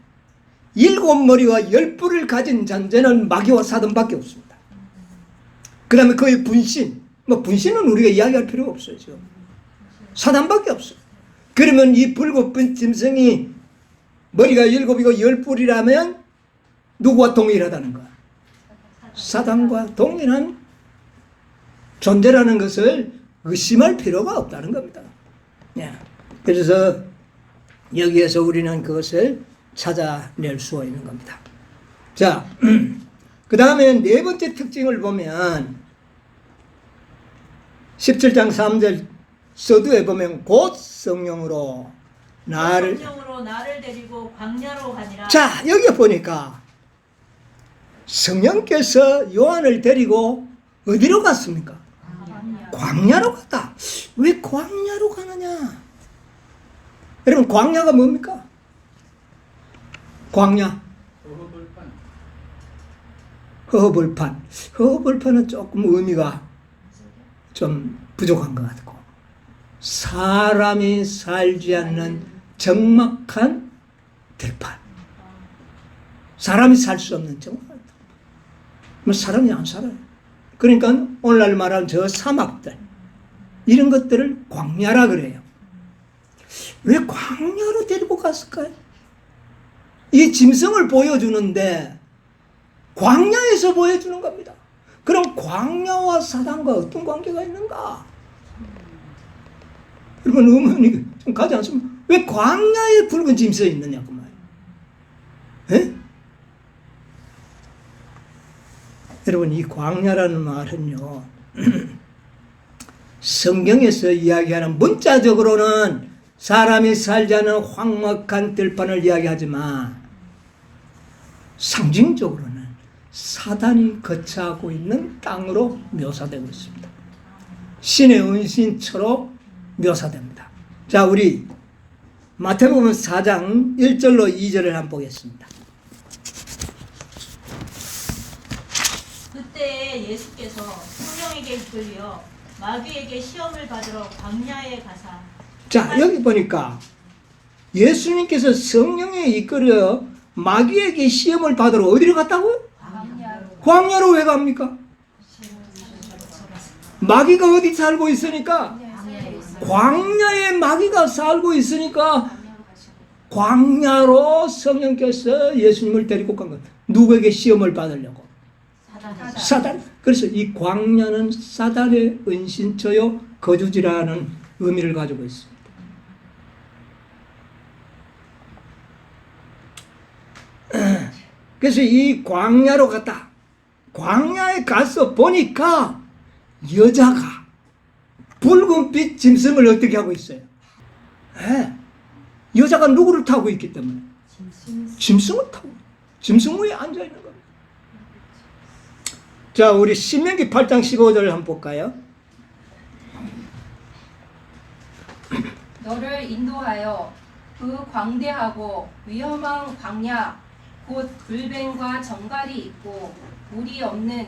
7머리와 10뿔을 가진 존재는 마귀와 사단밖에 없습니다. 그 다음에 그의 분신, 분신은 우리가 이야기할 필요가 없어요. 지금. 사단밖에 없어요. 그러면 이 붉은 짐승이 머리가 7이고 10뿔이라면 누구와 동일하다는 거야? 사단과 동일한 존재라는 것을 의심할 필요가 없다는 겁니다. 예. 그래서 여기에서 우리는 그것을 찾아낼 수가 있는 겁니다. 자, 그 다음에 네 번째 특징을 보면 17장 3절 서두에 보면 곧 성령으로 나를 데리고 광야로 가니라. 자, 여기 보니까 성령께서 요한을 데리고 어디로 갔습니까? 광야로 갔다. 왜 광야로 가느냐? 여러분, 광야가 뭡니까? 광야. 허허벌판. 허허벌판은 조금 의미가 좀 부족한 것 같고, 사람이 살지 않는 적막한 들판. 사람이 살 수 없는 적막한 들판. 사람이 안 살아요. 그러니까 오늘날 말하는 저 사막들, 이런 것들을 광야라 그래요. 왜 광야로 데리고 갔을까요? 이 짐승을 보여주는데 광야에서 보여주는 겁니다. 그럼 광야와 사단과 어떤 관계가 있는가? 여러분, 의문이 좀 가지 않습니까? 왜 광야에 붉은 짐승이 있느냐고 말이에요. 예? 여러분, 이 광야라는 말은요, 성경에서 이야기하는 문자적으로는 사람이 살지 않은 황막한 들판을 이야기하지만 상징적으로는 사단이 거처하고 있는 땅으로 묘사되고 있습니다. 신의 은신처로 묘사됩니다. 자, 우리 마태복음 4장 1절로 2절을 한번 보겠습니다. 그때 예수께서 성령에게 이끌려 마귀에게 시험을 받으러 광야에 가사. 자, 여기 보니까 예수님께서 성령에 이끌어 마귀에게 시험을 받으러 어디로 갔다고요? 광야로 왜 갑니까? 마귀가 어디 살고 있으니까? 광야에 마귀가 살고 있으니까 광야로 성령께서 예수님을 데리고 간 것. 누구에게 시험을 받으려고? 사단. 그래서 이 광야는 사단의 은신처요 거주지라는 의미를 가지고 있습니다. 그래서 이 광야로 갔다. 광야에 가서 보니까 여자가 붉은빛 짐승을 어떻게 하고 있어요? 네. 여자가 누구를 타고 있기 때문에 짐승을 타고 짐승 위에 앉아 있는 겁니다. 자, 우리 신명기 8장 15절을 한번 볼까요? 너를 인도하여 그 광대하고 위험한 광야 곧 불뱀과 정갈이 있고 물이 없는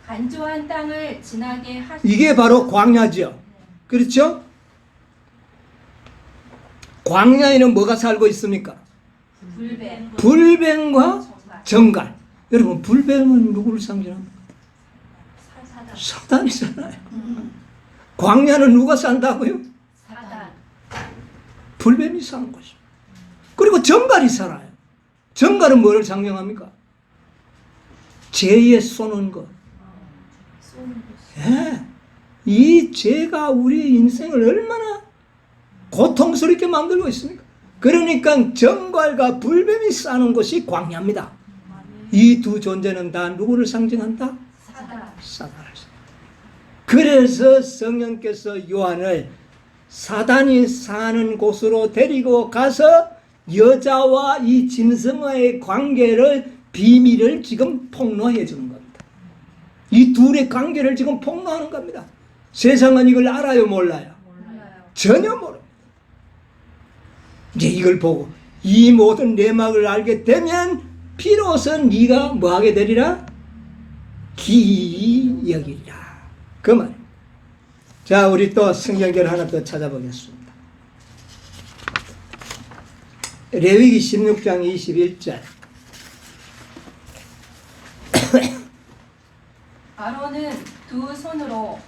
간조한 땅을 지나게 하시고. 이게 바로 광야죠. 그렇죠? 광야에는 뭐가 살고 있습니까? 불뱀, 불뱀과 정갈. 정갈. 여러분, 불뱀은 누구를 상징합니까? 사단이잖아요. 광야는 누가 산다고요? 사단. 불뱀이 사는 곳이죠. 그리고 정갈이 살아요. 정갈은 뭐를 상징합니까? 죄에 쏘는 것. 예. 이 죄가 우리 인생을 얼마나 고통스럽게 만들고 있습니까? 그러니까 정갈과 불뱀이 사는 곳이 광야입니다. 이 두 존재는 다 누구를 상징한다? 사단. 사단을. 그래서 성령께서 요한을 사단이 사는 곳으로 데리고 가서 여자와 이 짐승과의 관계를, 비밀을 지금 폭로해 주는 겁니다. 이 둘의 관계를 지금 폭로하는 겁니다. 세상은 이걸 알아요, 몰라요? 몰라요. 전혀 모릅니다. 이제 이걸 보고 이 모든 내막을 알게 되면 비로소 네가 뭐하게 되리라? 기이 여기리라. 그 말입니다. 자, 우리 또 성경결 하나 더 찾아보겠습니다. 레위기 16장 21절. 아론은 두 손으로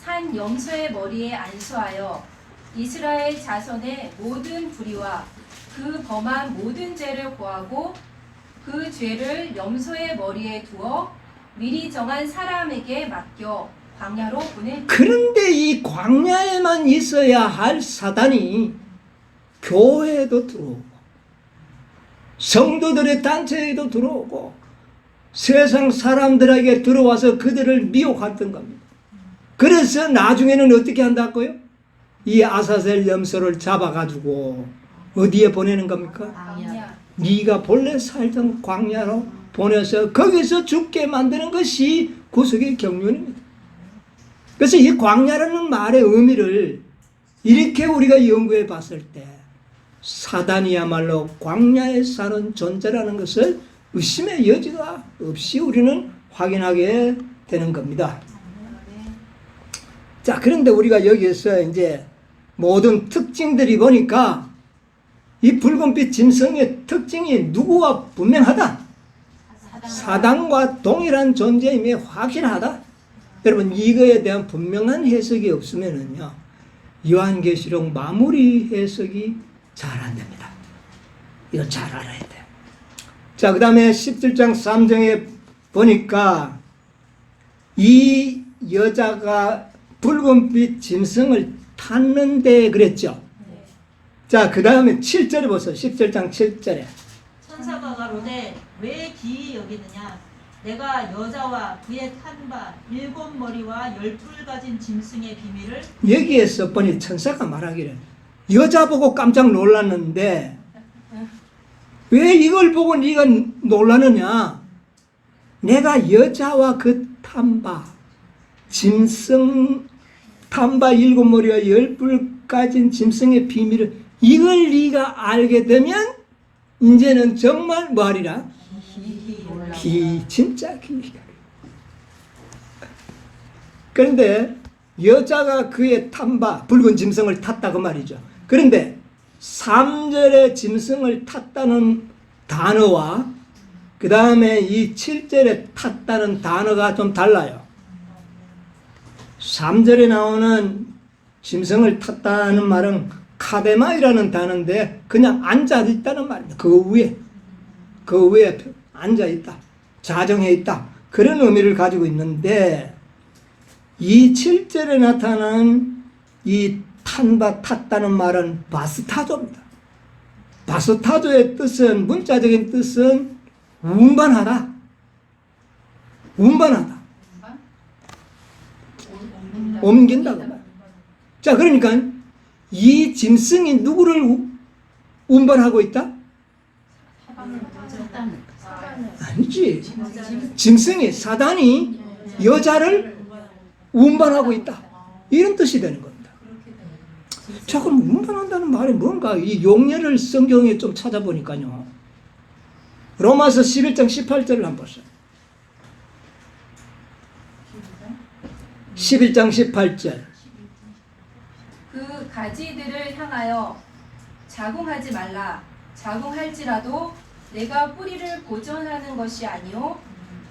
산 염소의 머리에 안수하여 이스라엘 자손의 모든 불의와 그 범한 모든 죄를 고하고 그 죄를 염소의 머리에 두어 미리 정한 사람에게 맡겨 광야로 보낼. 그런데 이 광야에만 있어야 할 사단이 교회에도 들어오고 성도들의 단체에도 들어오고 세상 사람들에게 들어와서 그들을 미혹했던 겁니다. 그래서 나중에는 어떻게 한다고요? 이 아사셀 염소를 잡아가지고 어디에 보내는 겁니까? 광야. 네가 본래 살던 광야로 보내서 거기서 죽게 만드는 것이 구속의 경륜입니다. 그래서 이 광야라는 말의 의미를 이렇게 우리가 연구해 봤을 때 사단이야말로 광야에 사는 존재라는 것을 의심의 여지가 없이 우리는 확인하게 되는 겁니다. 자, 그런데 우리가 여기에서 이제 모든 특징들이 보니까 이 붉은빛 짐승의 특징이 누구와 분명하다. 사단과 동일한 존재임이 확실하다. 여러분, 이거에 대한 분명한 해석이 없으면은요, 요한계시록 마무리 해석이 잘 안 됩니다. 이거 잘 알아야 돼요. 자, 그 다음에 17장 3절에 보니까 이 여자가 붉은빛 짐승을 탔는데 그랬죠. 자, 그 다음에 7절에 보세요. 17장 7절에. 천사가 가로되 왜 기이 여기느냐 내가 여자와 그의 탄바 7머리와 10뿔 가진 짐승의 비밀을 여기에서 보니 천사가 말하기를 여자 보고 깜짝 놀랐는데 왜 이걸 보고 네가 놀라느냐? 내가 여자와 그 탄바 짐승 탄바 7머리와 10뿔 가진 짐승의 비밀을 이걸 네가 알게 되면 이제는 정말 뭐하리라? 진짜 기이하리. 그런데 여자가 그의 탄바 붉은 짐승을 탔다고 말이죠. 그런데 3절에 짐승을 탔다는 단어와 그 다음에 이 7절에 탔다는 단어가 좀 달라요. 3절에 나오는 짐승을 탔다는 말은 카데마이라는 단어인데 그냥 앉아있다는 말입니다. 그 위에 앉아있다. 자정해 있다. 그런 의미를 가지고 있는데 이 7절에 나타난 이 탄바 탔다는 말은 바스타조입니다. 바스타조의 뜻은 문자적인 뜻은 운반하다. 옮긴다고 말. 자, 그러니까 이 짐승이 누구를 운반하고 있다? 아니지. 짐승이 사단이 여자를 운반하고 있다. 이런 뜻이 되는 겁니다. 자, 그럼 운반한다는 말이 뭔가 이 용례를 성경에 좀 찾아보니까요. 로마서 11장 18절을 한번 보세요. 11장 18절. 그 가지들을 향하여 자궁하지 말라. 자궁할지라도 내가 뿌리를 보존하는 것이 아니요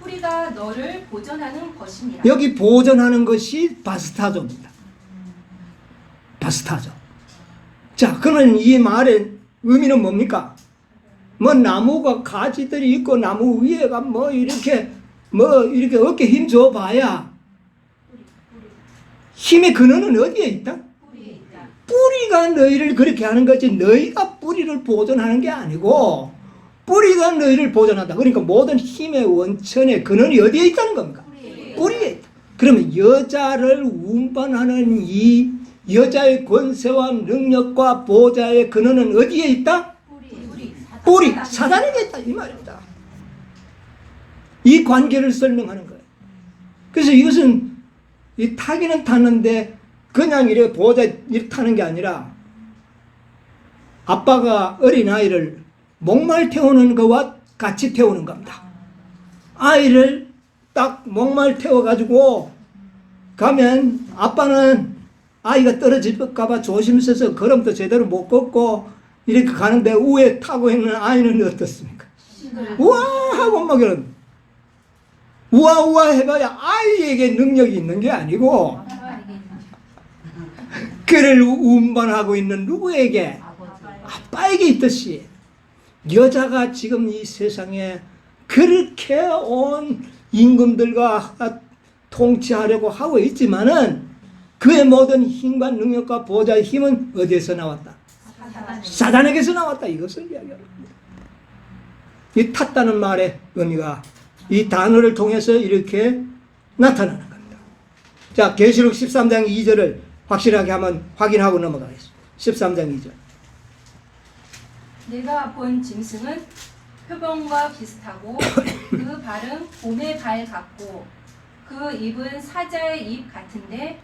뿌리가 너를 보존하는 것이니라. 여기 보존하는 것이 바스타조입니다. 바스타조. 자, 그러면 이 말의 의미는 뭡니까? 뭐 나무가 가지들이 있고 나무 위에가 뭐 이렇게 어깨 힘 줘 봐야 힘의 근원은 어디에 있다? 뿌리가 너희를 그렇게 하는 거지 너희가 뿌리를 보존하는 게 아니고 뿌리가 너희를 보존한다. 그러니까 모든 힘의 원천의 근원이 어디에 있다는 겁니까? 뿌리에 있다. 그러면 여자를 운반하는 이 여자의 권세와 능력과 보좌의 근원은 어디에 있다? 뿌리, 사단에게 있다 이 말입니다. 이 관계를 설명하는 거예요. 그래서 이것은 이 타기는 탔는데 그냥 이렇게 보좌 이렇게 타는 게 아니라 아빠가 어린아이를 목말 태우는 것과 같이 태우는 겁니다. 아이를 딱 목말 태워가지고 가면 아빠는 아이가 떨어질까 봐 조심스러워서 걸음도 제대로 못 걷고 이렇게 가는데 위에 타고 있는 아이는 어떻습니까? 우와 하고 막 이런 우와 해봐야 아이에게 능력이 있는 게 아니고 그를 운반하고 있는 누구에게? 아빠에게 있듯이 여자가 지금 이 세상에 그렇게 온 임금들과 통치하려고 하고 있지만은 그의 모든 힘과 능력과 보좌의 힘은 어디에서 나왔다? 사단에게서 나왔다. 이것을 이야기합니다. 이 탔다는 말의 의미가 이 단어를 통해서 이렇게 나타나는 겁니다. 자, 계시록 13장 2절을 확실하게 한번 확인하고 넘어가겠습니다. 13장 2절. 내가 본 짐승은 표범과 비슷하고 그 발은 곰의 발 같고 그 입은 사자의 입 같은데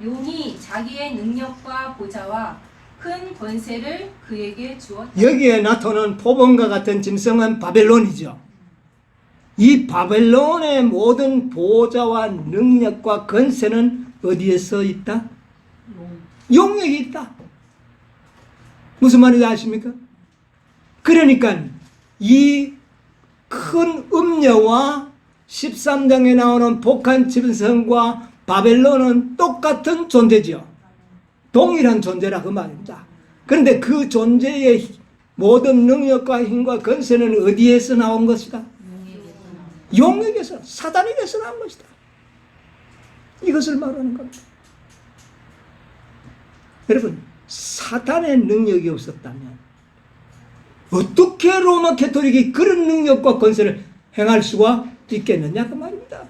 용이 자기의 능력과 보좌와 큰 권세를 그에게 주었다. 여기에 나타난 표범과 같은 짐승은 바벨론이죠. 이 바벨론의 모든 보좌와 능력과 권세는 어디에서 있다? 용에게 있다. 무슨 말인지 아십니까? 그러니까 이 큰 음녀와 13장에 나오는 복한 짐승과 바벨론은 똑같은 존재죠. 동일한 존재라 그 말입니다. 그런데 그 존재의 모든 능력과 힘과 권세는 어디에서 나온 것이다? 용에게서, 사단에게서 나온 것이다. 이것을 말하는 겁니다. 여러분, 사단의 능력이 없었다면 어떻게 로마 캐토릭이 그런 능력과 권세를 행할 수가 있겠느냐 그 말입니다.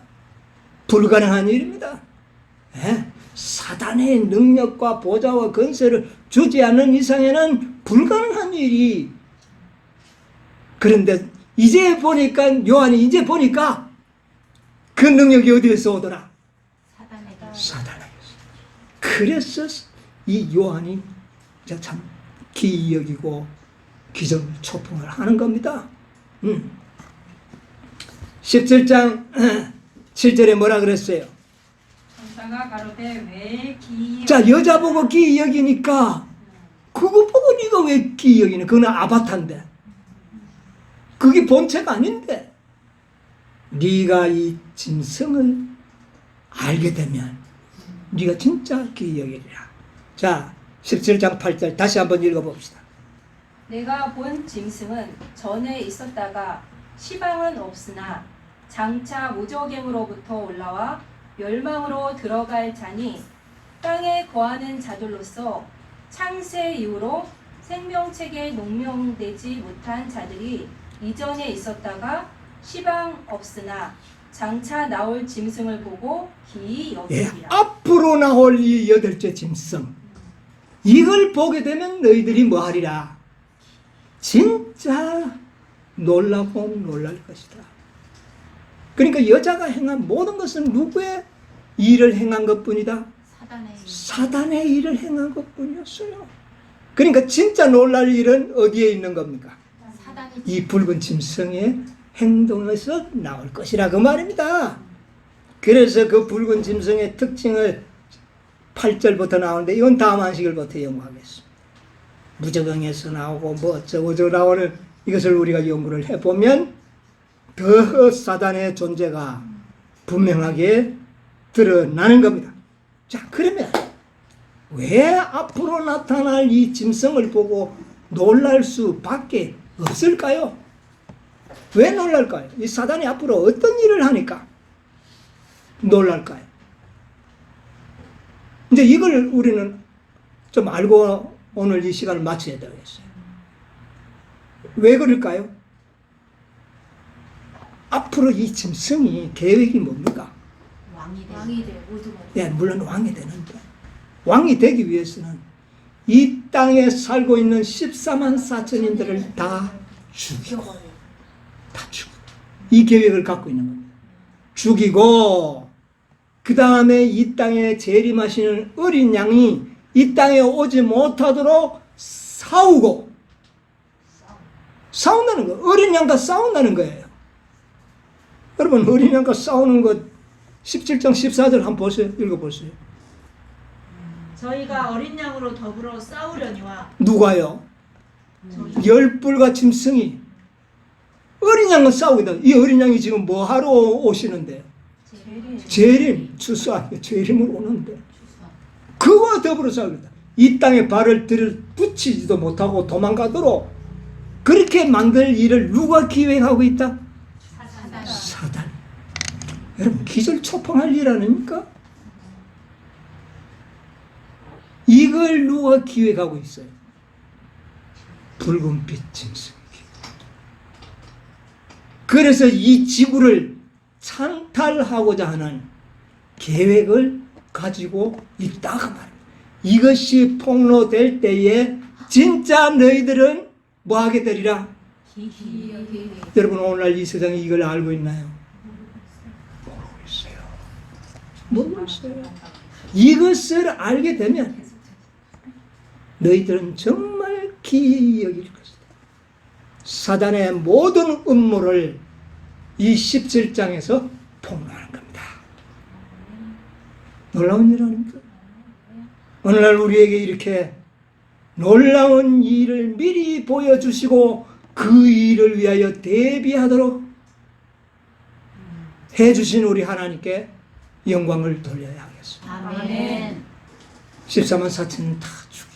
불가능한 일입니다. 예? 사단의 능력과 보좌와 권세를 주지 않는 이상에는 불가능한 일이. 그런데 이제 보니까 요한이 이제 보니까 그 능력이 어디에서 오더라? 사단에게서. 그래서 이 요한이 참 기이 여기고 기정초풍을 하는 겁니다. 17장 7절에 뭐라 그랬어요? 천사가 가로되 왜 기이 자, 여자 보고 기이 여기니까 그거 보고 네가 왜 기이 여기냐? 그건 아바타인데. 그게 본체가 아닌데. 네가 이 짐승을 알게 되면 네가 진짜 기이 여기리라. 자, 17장 8절 다시 한번 읽어봅시다. 내가 본 짐승은 전에 있었다가 시방은 없으나 장차 무저갱으로부터 올라와 멸망으로 들어갈 자니 땅에 거하는 자들로서 창세 이후로 생명책에 농명되지 못한 자들이 이전에 있었다가 시방 없으나 장차 나올 짐승을 보고 기이 예, 여기리라. 앞으로 나올 이 여덟째 짐승 이걸 보게 되면 너희들이 뭐하리라? 진짜 놀라고 놀랄 것이다. 그러니까 여자가 행한 모든 것은 누구의 일을 행한 것뿐이다? 사단의 일을 행한 것뿐이었어요. 그러니까 진짜 놀랄 일은 어디에 있는 겁니까? 이 붉은 짐승의 행동에서 나올 것이라 그 말입니다. 그래서 그 붉은 짐승의 특징을 8절부터 나오는데 이건 다음 안식일부터 연구하겠습니다. 무저갱에서 나오고 뭐 어쩌고 나오는 이것을 우리가 연구를 해보면 더 사단의 존재가 분명하게 드러나는 겁니다. 자, 그러면 왜 앞으로 나타날 이 짐승을 보고 놀랄 수밖에 없을까요? 왜 놀랄까요? 이 사단이 앞으로 어떤 일을 하니까 놀랄까요? 이제 이걸 우리는 좀 알고 오늘 이 시간을 마쳐야 되겠어요. 왜 그럴까요? 앞으로 이 짐승이 계획이 뭡니까? 왕이 돼 모두가. 예, 물론 왕이 되는데 왕이 되기 위해서는 이 땅에 살고 있는 14만 4천인들을 다 죽이고 이 계획을 갖고 있는 겁니다. 죽이고 그 다음에 이 땅에 재림하시는 어린 양이 이 땅에 오지 못하도록 싸운다는 거예요. 어린 양과 싸운다는 거예요. 여러분 어린 양과 싸우는 것 17장 14절 한번 보세요. 읽어보세요. 저희가 어린 양으로 더불어 싸우려니와 누가요? 열불과 짐승이 어린 양은 싸우게 돼. 이 어린 양이 지금 뭐 하러 오시는데요? 재림, 추수하게 재림으로 오는데 그와 더불어 싸우겠다. 이 땅에 발을 붙이지도 못하고 도망가도록 그렇게 만들 일을 누가 기획하고 있다? 사단. 여러분 기절초풍할 일 아닙니까? 이걸 누가 기획하고 있어요? 붉은빛 짐승이. 그래서 이 지구를 창탈하고자 하는 계획을 가지고 있다고 말합니다. 이것이 폭로될 때에 진짜 너희들은 뭐 하게 되리라? 여러분 오늘날 이 세상이 이걸 알고 있나요? 모르고 있어요. 이것을 알게 되면 너희들은 정말 기이 여길 것이다. 사단의 모든 음모를 이 17장에서 폭로하는 겁니다. 놀라운 일 아닙니까? 오늘날 우리에게 이렇게 놀라운 일을 미리 보여주시고 그 일을 위하여 대비하도록 해주신 우리 하나님께 영광을 돌려야 하겠습니다. 아멘. 14만 4천은 다 죽이고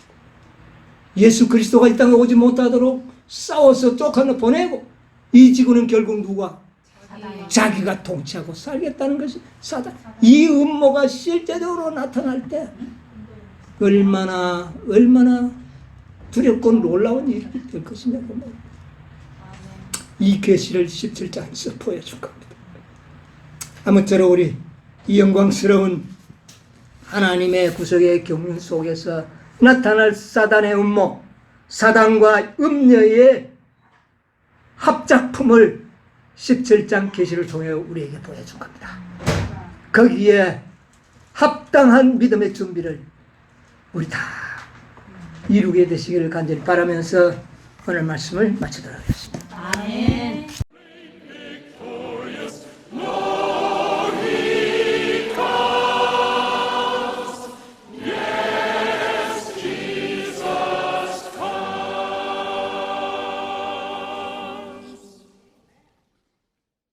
예수 그리스도가 이 땅에 오지 못하도록 싸워서 쫓아내 보내고 이 지구는 결국 누가? 자기가 통치하고 살겠다는 것이 사단. 이 음모가 실제적으로 나타날 때 얼마나 두렵고 놀라운 일이 될 것이냐고 이 계시를 17장에서 보여준 겁니다. 아무쪼록 우리 이 영광스러운 하나님의 구속의 경륜 속에서 나타날 사단의 음모, 사단과 음녀의 합작품을 17장 계시를 통해 우리에게 보여준 겁니다. 거기에 합당한 믿음의 준비를 우리 다 이루게 되시기를 간절히 바라면서 오늘 말씀을 마치도록 하겠습니다. 아멘.